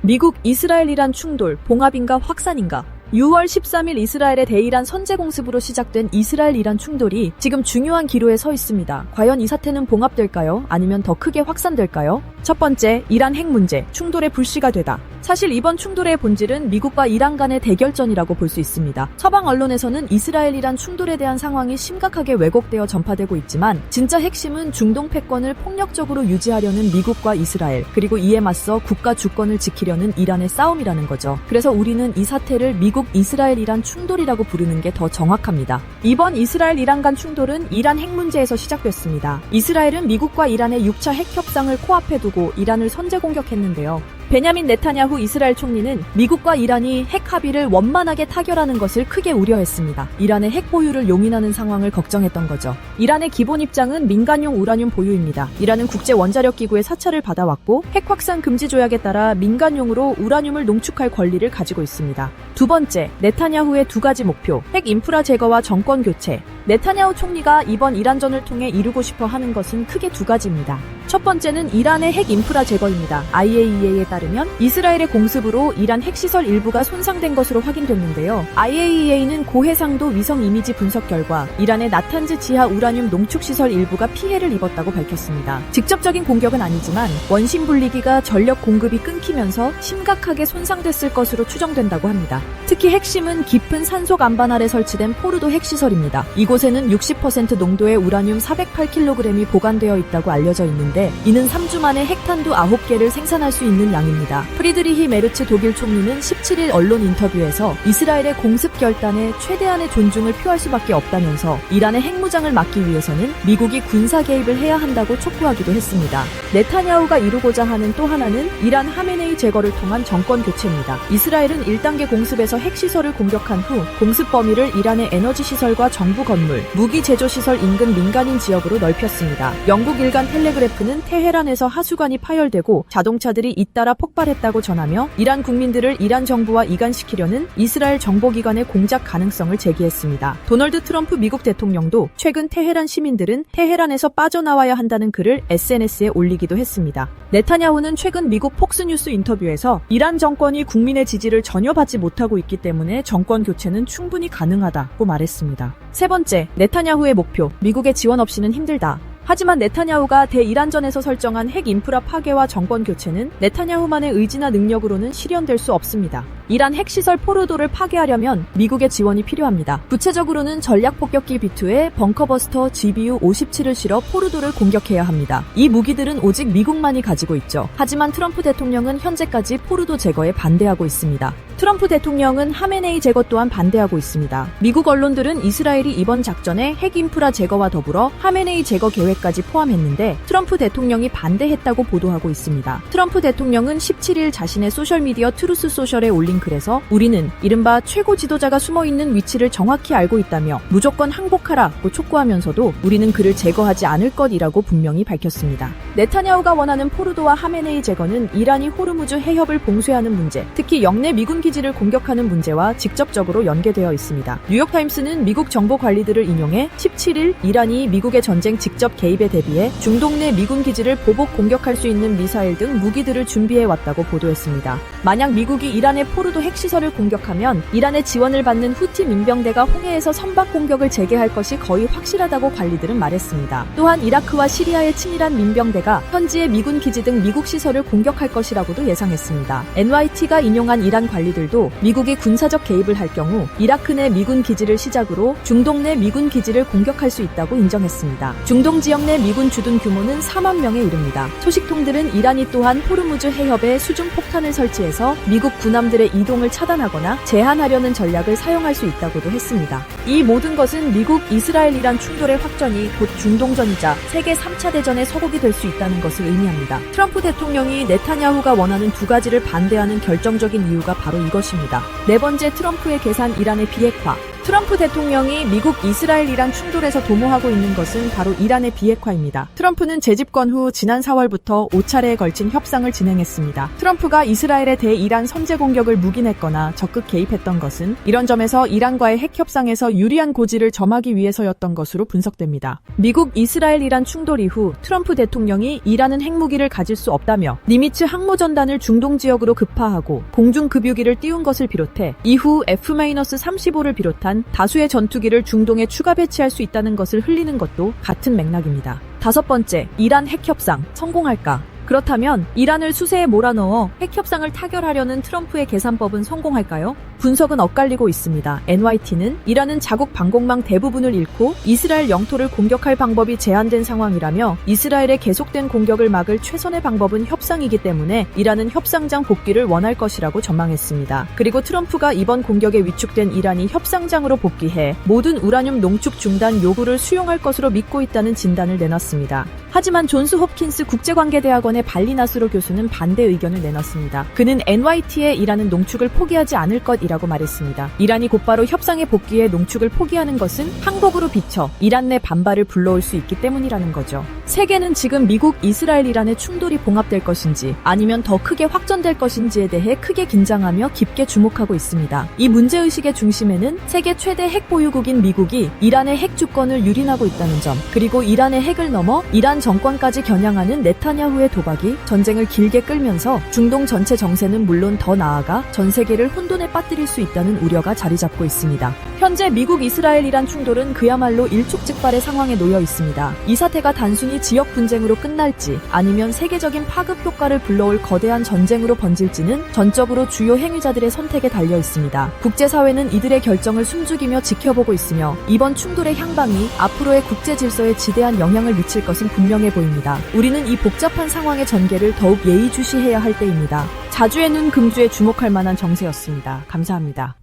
미국 이스라엘-이란 충돌, 봉합인가 확산인가? 6월 13일 이스라엘의 대이란 선제 공습으로 시작된 이스라엘-이란 충돌이 지금 중요한 기로에 서 있습니다. 과연 이 사태는 봉합될까요? 아니면 더 크게 확산될까요? 첫 번째, 이란 핵 문제, 충돌의 불씨가 되다. 사실 이번 충돌의 본질은 미국과 이란 간의 대결전이라고 볼 수 있습니다. 서방 언론에서는 이스라엘-이란 충돌에 대한 상황이 심각하게 왜곡되어 전파되고 있지만 진짜 핵심은 중동 패권을 폭력적으로 유지하려는 미국과 이스라엘, 그리고 이에 맞서 국가 주권을 지키려는 이란의 싸움이라는 거죠. 그래서 우리는 이 사태를 미국 이스라엘-이란 충돌이라고 부르는 게 더 정확합니다. 이번 이스라엘-이란 간 충돌은 이란 핵 문제에서 시작됐습니다. 이스라엘은 미국과 이란의 6차 핵 협상을 코앞에 두고 이란을 선제 공격했는데요. 베냐민 네타냐후 이스라엘 총리는 미국과 이란이 핵 합의를 원만하게 타결하는 것을 크게 우려했습니다. 이란의 핵 보유를 용인하는 상황을 걱정했던 거죠. 이란의 기본 입장은 민간용 우라늄 보유입니다. 이란은 국제원자력기구의 사찰을 받아왔고 핵 확산 금지 조약에 따라 민간용으로 우라늄을 농축할 권리를 가지고 있습니다. 두 번째, 네타냐후의 두 가지 목표, 핵 인프라 제거와 정권 교체. 네타냐후 총리가 이번 이란전을 통해 이루고 싶어 하는 것은 크게 두 가지입니다. 첫 번째는 이란의 핵 인프라 제거입니다. IAEA에 따르면 이스라엘의 공습으로 이란 핵시설 일부가 손상된 것으로 확인됐는데요. IAEA는 고해상도 위성 이미지 분석 결과 이란의 나탄즈 지하 우라늄 농축시설 일부가 피해를 입었다고 밝혔습니다. 직접적인 공격은 아니지만 원심 분리기가 전력 공급이 끊기면서 심각하게 손상됐을 것으로 추정된다고 합니다. 특히 핵심은 깊은 산속 안반 아래 설치된 포르도 핵시설입니다. 이곳에는 60% 농도의 우라늄 408kg이 보관되어 있다고 알려져 있는데 이는 3주 만에 핵탄두 9개를 생산할 수 있는 양입니다. 프리드리히 메르츠 독일 총리는 17일 언론 인터뷰에서 이스라엘의 공습 결단에 최대한의 존중을 표할 수밖에 없다면서 이란의 핵무장을 막기 위해서는 미국이 군사 개입을 해야 한다고 촉구하기도 했습니다. 네타냐후가 이루고자 하는 또 하나는 이란 하메네이 제거를 통한 정권 교체입니다. 이스라엘은 1단계 공습에서 핵시설을 공격한 후 공습 범위를 이란의 에너지 시설과 정부 건물, 무기 제조 시설 인근 민간인 지역으로 넓혔습니다. 영국 일간 텔레그래프는 테헤란에서 하수관이 파열되고 자동차들이 잇따라 폭발했다고 전하며 이란 국민들을 이란 정부와 이간시키려는 이스라엘 정보기관의 공작 가능성을 제기했습니다. 도널드 트럼프 미국 대통령도 최근 테헤란 시민들은 테헤란에서 빠져나와야 한다는 글을 SNS에 올리기도 했습니다. 네타냐후는 최근 미국 폭스뉴스 인터뷰에서 이란 정권이 국민의 지지를 전혀 받지 못하고 있기 때문에 정권 교체는 충분히 가능하다고 말했습니다. 세 번째, 네타냐후의 목표, 미국의 지원 없이는 힘들다. 하지만 네타냐후가 대이란전에서 설정한 핵 인프라 파괴와 정권 교체는 네타냐후만의 의지나 능력으로는 실현될 수 없습니다. 이란 핵시설 포르도를 파괴하려면 미국의 지원이 필요합니다. 구체적으로는 전략폭격기 B2에 벙커버스터 GBU-57을 실어 포르도를 공격해야 합니다. 이 무기들은 오직 미국만이 가지고 있죠. 하지만 트럼프 대통령은 현재까지 포르도 제거에 반대하고 있습니다. 트럼프 대통령은 하메네이 제거 또한 반대하고 있습니다. 미국 언론들은 이스라엘이 이번 작전에 핵 인프라 제거와 더불어 하메네이 제거 계획까지 포함했는데 트럼프 대통령이 반대했다고 보도하고 있습니다. 트럼프 대통령은 17일 자신의 소셜미디어 트루스 소셜에 올린 글에서 우리는 이른바 최고 지도자가 숨어있는 위치를 정확히 알고 있다며 무조건 항복하라고 촉구하면서도 우리는 그를 제거하지 않을 것이라고 분명히 밝혔습니다. 네타냐후가 원하는 포르도와 하메네이 제거는 이란이 호르무즈 해협을 봉쇄하는 문제, 특히 영내 미군 기지를 공격하는 문제와 직접적으로 연계되어 있습니다. 뉴욕타임스는 미국 정보 관리들을 인용해 17일 이란이 미국의 전쟁 직접 개입에 대비해 중동 내 미군 기지를 보복 공격할 수 있는 미사일 등 무기들을 준비해왔다고 보도했습니다. 만약 미국이 이란의 포르도 핵시설을 공격하면 이란의 지원을 받는 후티 민병대가 홍해에서 선박 공격을 재개할 것이 거의 확실하다고 관리들은 말했습니다. 또한 이라크와 시리아의 친이란 민병대가 현지의 미군 기지 등 미국 시설을 공격할 것이라고도 예상했습니다. NYT가 인용한 이란 관리들도 미국이 군사적 개입을 할 경우 이라크 내 미군 기지를 시작으로 중동 내 미군 기지를 공격할 수 있다고 인정했습니다. 중동 지역 내 미군 주둔 규모는 4만 명에 이릅니다. 소식통들은 이란이 또한 호르무즈 해협에 수중 폭탄을 설치해서 미국 군함들의 이동을 차단하거나 제한하려는 전략을 사용할 수 있다고도 했습니다. 이 모든 것은 미국 이스라엘-이란 충돌의 확전이 곧 중동전이자 세계 3차 대전의 서곡이 될 수 있다는 것을 의미합니다. 트럼프 대통령이 네타냐후가 원하는 두 가지를 반대하는 결정적인 이유가 바로 이것입니다. 네 번째, 트럼프의 계산 이란의 비핵화. 트럼프 대통령이 미국 이스라엘-이란 충돌에서 도모하고 있는 것은 바로 이란의 비핵화입니다. 트럼프는 재집권 후 지난 4월부터 5차례에 걸친 협상을 진행했습니다. 트럼프가 이스라엘에 대해 이란 선제 공격을 묵인했거나 적극 개입했던 것은 이런 점에서 이란과의 핵 협상에서 유리한 고지를 점하기 위해서였던 것으로 분석됩니다. 미국 이스라엘-이란 충돌 이후 트럼프 대통령이 이란은 핵무기를 가질 수 없다며 니미츠 항모전단을 중동 지역으로 급파하고 공중급유기를 띄운 것을 비롯해 이후 F-35를 비롯한 다수의 전투기를 중동에 추가 배치할 수 있다는 것을 흘리는 것도 같은 맥락입니다. 다섯 번째, 이란 핵협상 성공할까? 그렇다면 이란을 수세에 몰아넣어 핵협상을 타결하려는 트럼프의 계산법은 성공할까요? 분석은 엇갈리고 있습니다. NYT는 이란은 자국 방공망 대부분을 잃고 이스라엘 영토를 공격할 방법이 제한된 상황이라며 이스라엘의 계속된 공격을 막을 최선의 방법은 협상이기 때문에 이란은 협상장 복귀를 원할 것이라고 전망했습니다. 그리고 트럼프가 이번 공격에 위축된 이란이 협상장으로 복귀해 모든 우라늄 농축 중단 요구를 수용할 것으로 믿고 있다는 진단을 내놨습니다. 하지만 존스 홉킨스 국제관계대학원의 발리나스로 교수는 반대 의견을 내놨습니다. 그는 NYT에 이란은 농축을 포기하지 않을 것이라고 말했습니다. 이란이 곧바로 협상에 복귀해 농축을 포기하는 것은 항복으로 비춰 이란 내 반발을 불러올 수 있기 때문이라는 거죠. 세계는 지금 미국, 이스라엘, 이란의 충돌이 봉합될 것인지 아니면 더 크게 확전될 것인지에 대해 크게 긴장하며 깊게 주목하고 있습니다. 이 문제의식의 중심에는 세계 최대 핵 보유국인 미국이 이란의 핵 주권을 유린하고 있다는 점, 그리고 이란의 핵을 넘어 이란 정권까지 겨냥하는 네타냐후의 도박이 전쟁을 길게 끌면서 중동 전체 정세는 물론 더 나아가 전 세계를 혼돈에 빠뜨릴 수 있다는 우려가 자리 잡고 있습니다. 현재 미국, 이스라엘, 이란 충돌은 그야말로 일촉즉발의 상황에 놓여 있습니다. 이 사태가 단순히 지역 분쟁으로 끝날지 아니면 세계적인 파급 효과를 불러올 거대한 전쟁으로 번질지는 전적으로 주요 행위자들의 선택에 달려 있습니다. 국제사회는 이들의 결정을 숨죽이며 지켜보고 있으며 이번 충돌의 향방이 앞으로의 국제 질서에 지대한 영향을 미칠 것은 분명해 보입니다. 우리는 이 복잡한 상황의 전개를 더욱 예의주시해야 할 때입니다. 자주의 눈, 금주에 주목할 만한 정세였습니다. 감사합니다.